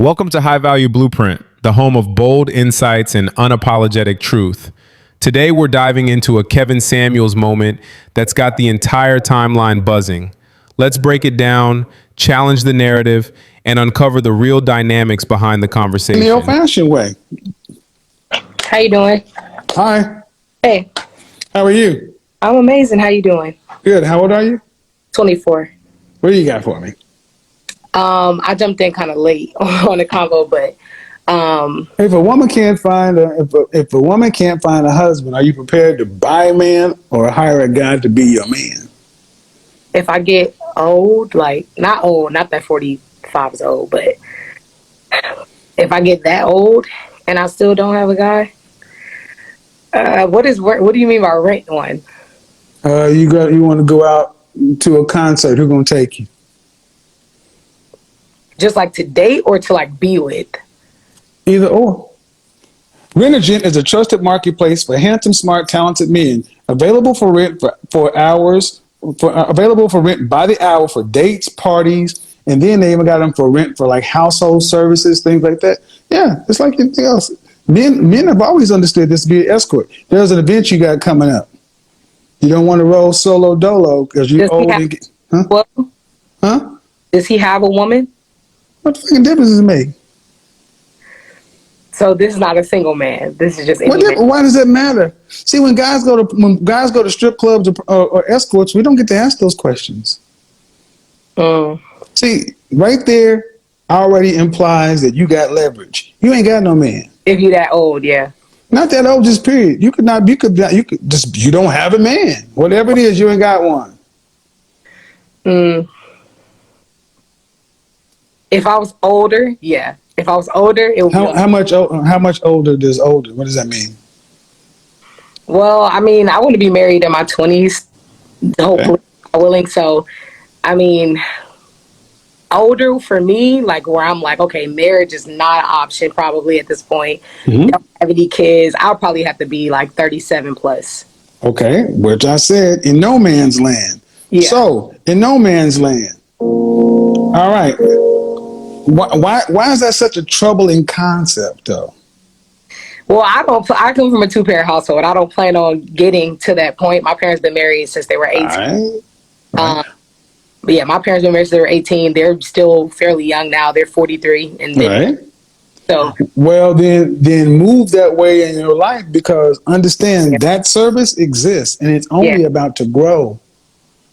Welcome to High Value Blueprint, the home of bold insights and unapologetic truth. Today, we're diving into a Kevin Samuels moment that's got the entire timeline buzzing. Let's break it down, challenge the narrative, and uncover the real dynamics behind the conversation. In the old-fashioned way. How you doing? Hi. Hey. How are you? I'm amazing. How you doing? Good. How old are you? 24. What do you got for me? I jumped in kind of late on the convo, but If a woman can't find if a woman can't find a husband, are you prepared to buy a man or hire a guy to be your man? if I get old, like not old, not that 45 is old, but if I get that old and I still don't have a guy, what do you mean by rent one? You want to go out to a concert? Who's gonna take you? Just like to date or to like be with? Either or. Rent-A-Gent is a trusted marketplace for handsome, smart, talented men. Available for rent for hours. Available for rent by the hour for dates, parties, and then they even got them for rent for like household services, things like that. Yeah, it's like anything else. Men have always understood this to be an escort. There's an event you got coming up. You don't want to roll solo dolo because you're old and get, huh? Well, Huh? does he have a woman? What the fucking difference does it make? So this is not a single man. This is just any man. Why does that matter? See, when guys go to strip clubs or escorts, we don't get to ask those questions. See, right there already implies that you got leverage. You ain't got no man. If you that old, yeah. Not that old, just period. You could just, you don't have a man. Whatever it is, you ain't got one. If I was older, yeah. If I was older, it would be How much older does older? What does that mean? Well, I mean, I want to be married in my 20s, hopefully, willing. So, I mean, older for me, like where I'm like, okay, marriage is not an option probably at this point. Don't have any kids. I'll probably have to be like 37 plus. Okay, which I said in no man's land. Yeah. So, in no man's land. All right. Why is that such a troubling concept, though? Well, I come from a two-parent household. I don't plan on getting to that point. My parents been married since they were 18. Right. But yeah, my parents been married since they were 18. They're still fairly young now. They're 43. And Right. So. Well, then move that way in your life because understand that service exists and it's only about to grow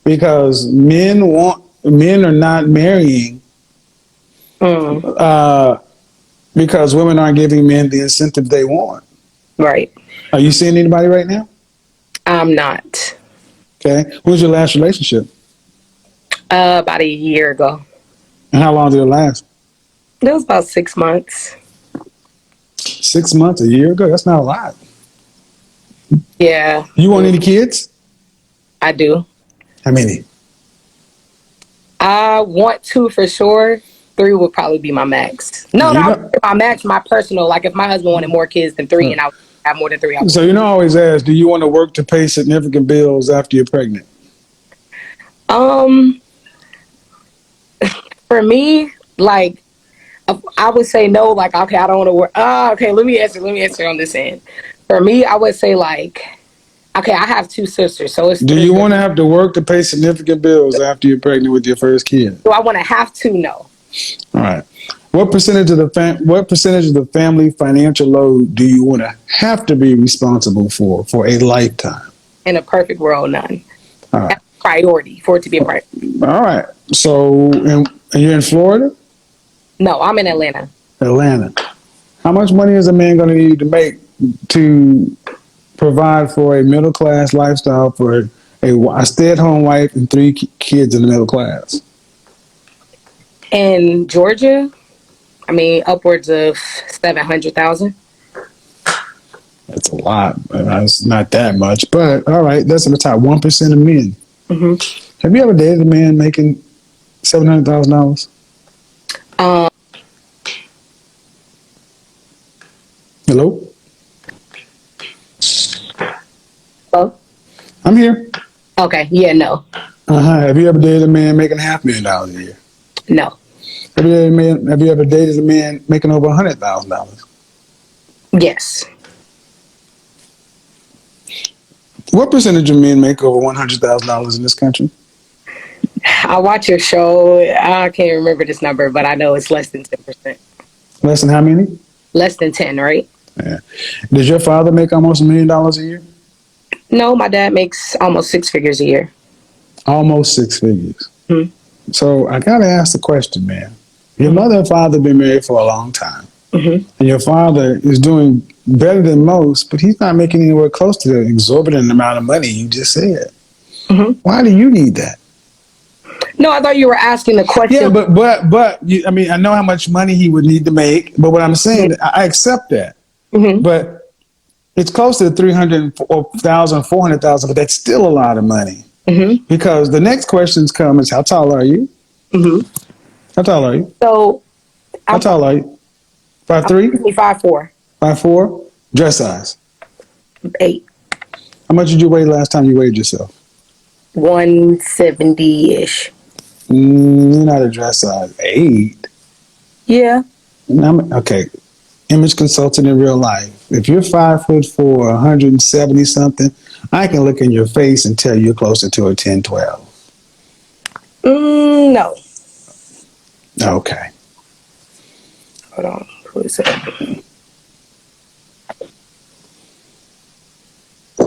because men are not marrying because women aren't giving men the incentive they want. Right. Are you seeing anybody right now? I'm not. Okay. When was your last relationship? About a year ago. And how long did it last? It was about 6 months. 6 months, a year ago? That's not a lot. Yeah. You want any kids? I do. How many? I want 2 for sure. 3 would probably be my max. No, my max, my personal. Like if my husband wanted more kids than 3 and I would have more than 3. So you know, I always ask, do you want to work to pay significant bills after you're pregnant? For me, like I would say no. Like okay, I don't want to work. Okay, let me answer on this end. For me, I would say like, okay, I have 2 sisters, so it's. Do you want to have to work to pay significant bills after you're pregnant with your first kid? Do I want to have to? No. All right. What percentage of the family financial load do you want to have to be responsible for a lifetime? In a perfect world, none. All right. That's a priority for it to be a priority. All right. So, and you're in Florida? No, I'm in Atlanta. Atlanta. How much money is a man going to need to make to provide for a middle class lifestyle for a stay-at-home wife and 3 kids in the middle class? In Georgia, I mean, upwards of 700,000. That's a lot. It's not that much, but all right, that's in the top 1% of men. Have you ever dated a man making $700,000? Hello? Oh? I'm here. Okay. Yeah. No. Have you ever dated a man making $500,000 a year? No. Have you ever dated a man making over $100,000? Yes. What percentage of men make over $100,000 in this country? I watch your show. I can't remember this number, but I know it's less than 10%. Less than how many? Less than 10, right? Yeah. Does your father make almost $1 million a year? No, my dad makes almost six figures a year. Almost six figures. Hmm. So I gotta ask the question, man. Your mother and father have been married for a long time, and your father is doing better than most, but he's not making anywhere close to the exorbitant amount of money you just said. Why do you need that? No, I thought you were asking the Yeah, question. I mean, I know how much money he would need to make, but what I'm saying, I accept that. But it's close to 300,000, 400,000, but that's still a lot of money. Because the next questions come is, how tall are you? How tall are you? So How tall are you? 5'3"? 5'4", 5'4"? Dress size. 8, How much did you weigh last time you weighed yourself? 170-ish. You're not a dress size. 8? Yeah. Okay. Image consultant in real life. If you're 5'4", 170 something, I can look in your face and tell you're closer to a 10, 12. No. Okay. Hold on. Who's it? So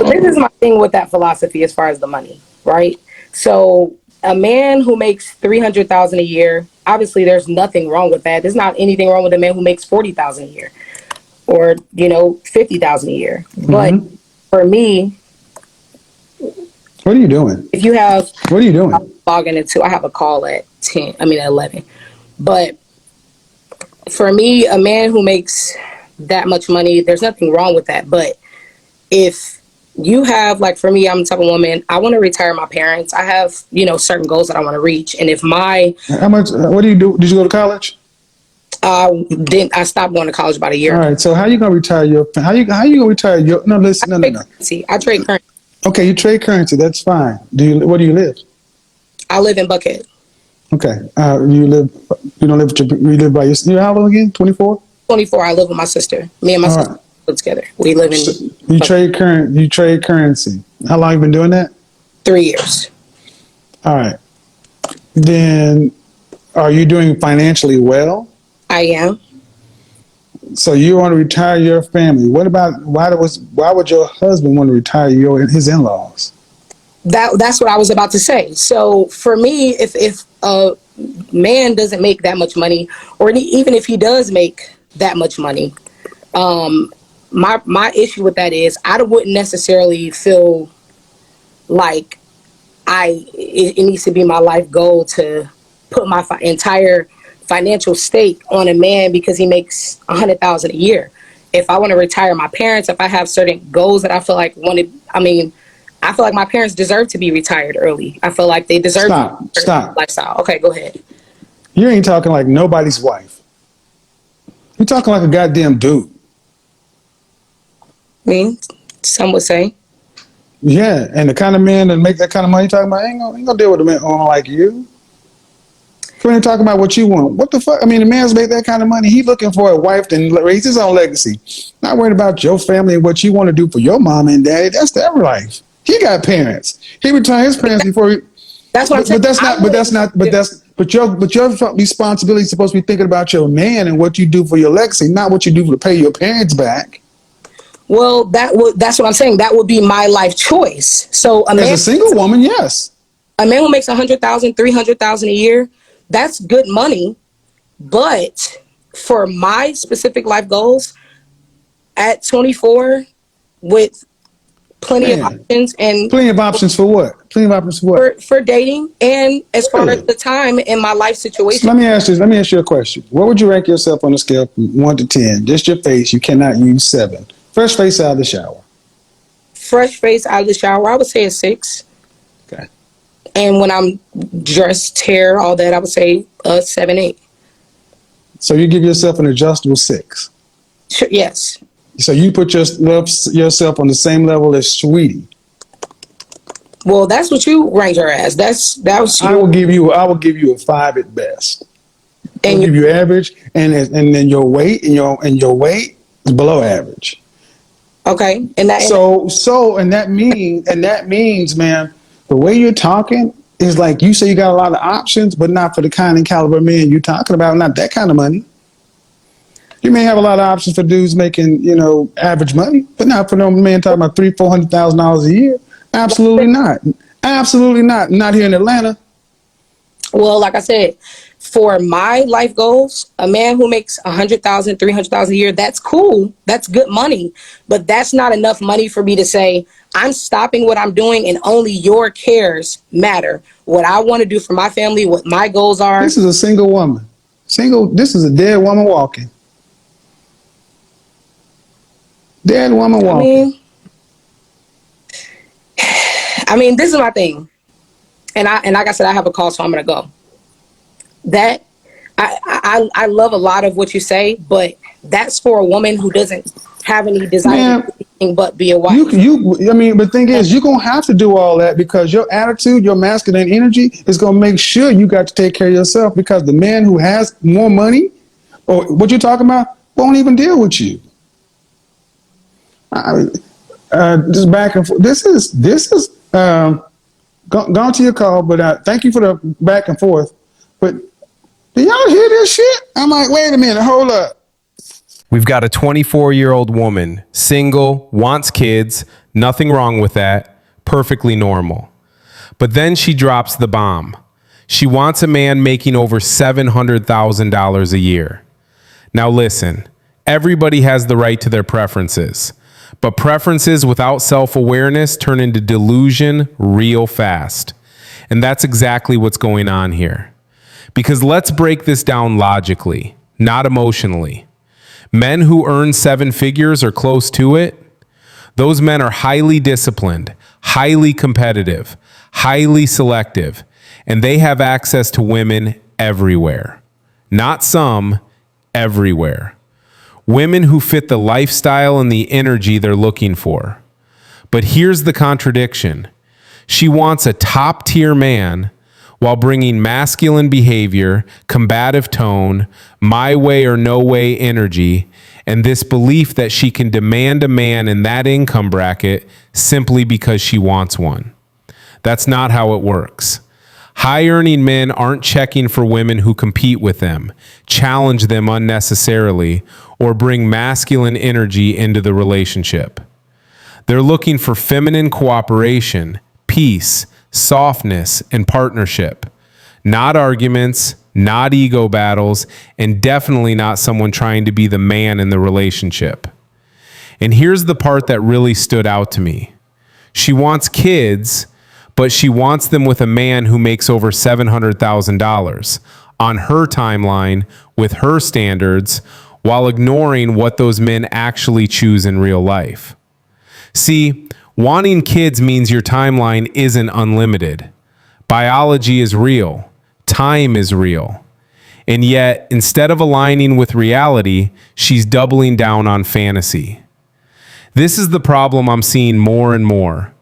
this is my thing with that philosophy as far as the money, right? So a man who makes 300,000 a year, obviously there's nothing wrong with that. There's not anything wrong with a man who makes 40,000 a year, or 50,000 a year. But for me, what are you doing? if you have, what are you doing? Logging into, I have a call at 11. But for me, a man who makes that much money, there's nothing wrong with that. But if you have, like, for me, I'm the type of woman, I want to retire my parents. I have, certain goals that I want to reach. And if how much, what do you do? Did you go to college? I stopped going to college about a year ago. All right. So how you going to retire how you going to retire no, listen, no. I trade currency. Okay. You trade currency. That's fine. Where do you live? I live in Buckhead. Okay. You live by yourself. You're how old again? 24? 24. I live with my sister. Me and my sister live together. We live in. You trade currency. How long you been doing that? 3 years. All right. Then, are you doing financially well? I am. So you want to retire your family. What about why would your husband want to retire his in-laws? That's what I was about to say. So for me, if a man doesn't make that much money, or even if he does make that much money, my issue with that is I wouldn't necessarily feel like it needs to be my life goal to put my entire financial stake on a man because he makes 100,000 a year. If I want to retire my parents, if I have certain goals that I feel like I feel like my parents deserve to be retired early. I feel like they deserve Stop. lifestyle. Okay, go ahead. You ain't talking like nobody's wife. You're talking like a goddamn dude. I mean, some would say. Yeah, and the kind of man that make that kind of money you're talking about ain't gonna deal with a man like you. We ain't talking about what you want. What the fuck? I mean, the man's made that kind of money. He's looking for a wife to raise his own legacy. Not worried about your family and what you want to do for your mom and daddy. That's their life. He got parents. He retired his parents before he. That's what I'm saying. But your responsibility is supposed to be thinking about your man and what you do for your legacy, not what you do to pay your parents back. Well, that's what I'm saying. That would be my life choice. So as a single woman, yes. A man who makes 100,000, 300,000 a year, that's good money. But for my specific life goals, at 24, with plenty of options for what? Plenty of options for what? For dating, and as far as the time in my life situation. So let me ask you a question. What would you rank yourself on a scale from 1 to 10? Just your face. You cannot use 7. Fresh face out of the shower. Fresh face out of the shower, I would say a 6. Okay. And when I'm dressed, hair, all that, I would say a 7, 8. So you give yourself an adjustable 6? Sure, yes. So you put yourself on the same level as Sweetie? Well, that's what you rank her as. That was I you. will give you a 5 at best. I'll And give you average, and then your weight and your weight is below average. okay, and that And that means, man, the way you're talking is like you say you got a lot of options, but not for the kind of caliber man you're talking about. Not that kind of money. You may have a lot of options for dudes making, average money, but not for no man talking about $300,000-$400,000 a year. Absolutely not. Absolutely not. Not here in Atlanta. well, like I said, for my life goals, a man who makes 100,000, 300,000 a year, that's cool. That's good money, but that's not enough money for me to say I'm stopping what I'm doing and only your cares matter. What I want to do for my family, what my goals are. This is a single woman. This is a dead woman walking. Dead woman walking. I mean, this is my thing. And like I said, I have a call, so I'm gonna go. That I love a lot of what you say, but that's for a woman who doesn't have any desire to do anything but be a wife. But the thing is, you're gonna have to do all that because your attitude, your masculine energy is gonna make sure you got to take care of yourself because the man who has more money or what you're talking about won't even deal with you. Just back and forth. This is gone to your call, but thank you for the back and forth. But do y'all hear this shit? I'm like, wait a minute, hold up. We've got a 24-year-old woman, single, wants kids, nothing wrong with that, perfectly normal. But then she drops the bomb. She wants a man making over $700,000 a year. Now listen, everybody has the right to their preferences, but preferences without self-awareness turn into delusion real fast. And that's exactly what's going on here. Because let's break this down logically, not emotionally. Men who earn 7 figures or close to it, those men are highly disciplined, highly competitive, highly selective, and they have access to women everywhere. Not some, everywhere. Women who fit the lifestyle and the energy they're looking for. But here's the contradiction. She wants a top-tier man while bringing masculine behavior, combative tone, my way or no way energy, and this belief that she can demand a man in that income bracket simply because she wants one. That's not how it works. High-earning men aren't checking for women who compete with them, challenge them unnecessarily, or bring masculine energy into the relationship. They're looking for feminine cooperation, peace, softness, and partnership. Not arguments, not ego battles, and definitely not someone trying to be the man in the relationship. And here's the part that really stood out to me. She wants kids, but she wants them with a man who makes over $700,000 on her timeline with her standards while ignoring what those men actually choose in real life. See, wanting kids means your timeline isn't unlimited. Biology is real. Time is real. And yet, instead of aligning with reality, she's doubling down on fantasy. This is the problem I'm seeing more and more.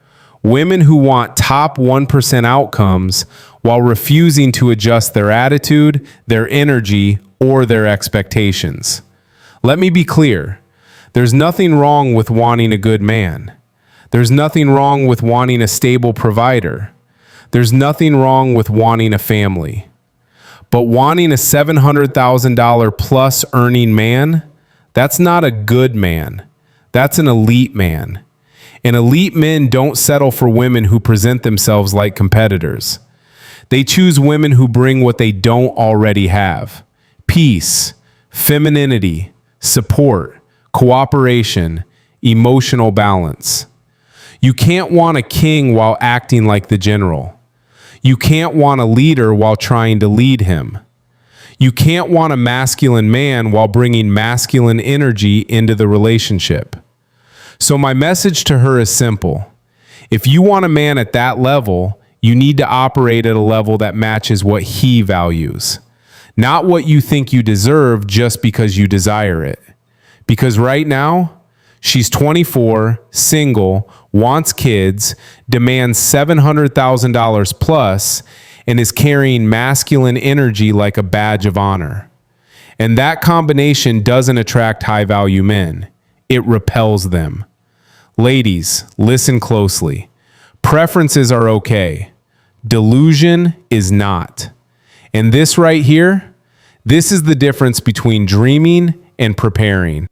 Women who want top 1% outcomes while refusing to adjust their attitude, their energy, or their expectations. Let me be clear. There's nothing wrong with wanting a good man. There's nothing wrong with wanting a stable provider. There's nothing wrong with wanting a family. But wanting a $700,000 plus earning man, that's not a good man. That's an elite man. And elite men don't settle for women who present themselves like competitors. They choose women who bring what they don't already have: peace, femininity, support, cooperation, emotional balance. You can't want a king while acting like the general. You can't want a leader while trying to lead him. You can't want a masculine man while bringing masculine energy into the relationship. So my message to her is simple. If you want a man at that level, you need to operate at a level that matches what he values, not what you think you deserve just because you desire it. Because right now, She's 24, single, wants kids, demands $700,000 plus, and is carrying masculine energy like a badge of honor. And that combination doesn't attract high-value men. It repels them. Ladies, listen closely. Preferences are okay. Delusion is not. And this right here, this is the difference between dreaming and preparing.